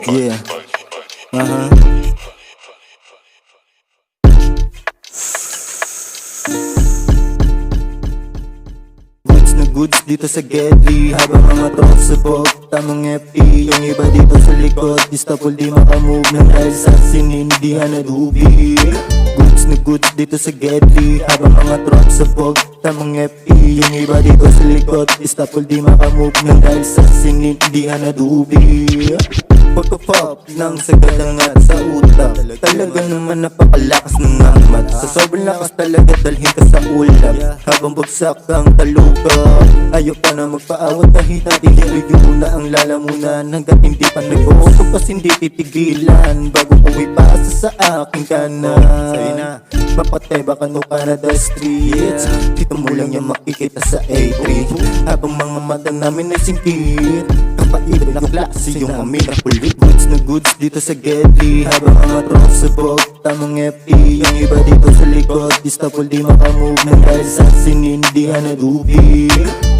Yeah. Goods na goods dito sa Getty, habang mga tropa sa bog, tamang FE. Yung iba dito sa likod, di stopol di makamove na dahil sa sinindihan na dubi. Goods na goods dito sa Getty, habang mga tropa sa bog, tamang FE. Yung iba dito sa likod, di stopol di makamove na dahil sa sinindihan na dubi. Pagka-pop ng sagalangat sa utak, talaga naman napakalakas ng amat. Sa sobrang lakas talaga dalhin ka sa ulap, habang bagsak ang taluga. Ayaw pa na magpaawat kahit natin yun na ang lalamunan. Hanggat hindi pa nag-uusap kasi hindi titigilan, bago pumipasa sa aking kanan. Sa'yo na, papatay baka no Canada streets, dito mo lang yung makikita sa A3. Habang mga mata namin ay singkit, kapait na klase yung amin na pulit. Goods na goods dito sa Getty, habang mga tropa sa bog, tamang FE. Yung iba dito sa likod, di stopol di makamove na dahil sa sinindihan na dubi.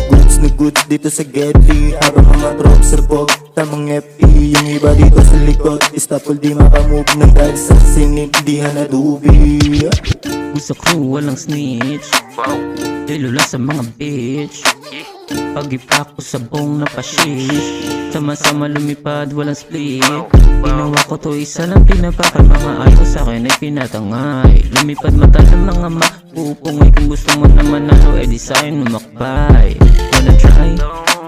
Goods na goods dito sa Getty, habang mga tropa sa bog, tamang FE. Yung iba dito sa likod, di stopol di makamove na dahil sa sinindihan na dubi. Sa crew walang snitch, dilo lang sa mga bitch. Pag-ipa ko sa bong na pa-shish, sama-sama lumipad walang split. Ginawa ko to isa lang pinapakan, mga ayaw sa akin ay pinatangay. Lumipad mata ng mga mapupungay, kung gusto mo naman nalo edi sa'yo lumakbay. Wanna try?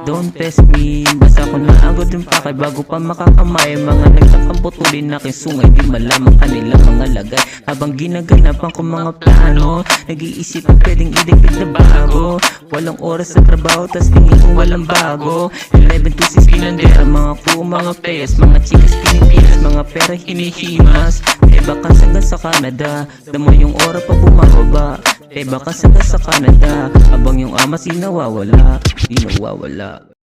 Don't test me, basta ko na agad yung pakay bago pa makakamay. Mga nagtakang putulin na kisungay, di malamang kanilang mga lagay. Habang ginaganapan ko mga plano, nag-iisip ang pwedeng idagdag na bago. Walang oras sa trabaho, tas tingin kong walang bago. 11 to 6 pinandera, mga crew, mga players, mga chicas pinipilas, mga pera hinihimas. Bakas hanggang sa Canada, damo yung ora pa bumababa. Bakas hanggang sa Canada, abang yung amas di nawawala, di nawawala.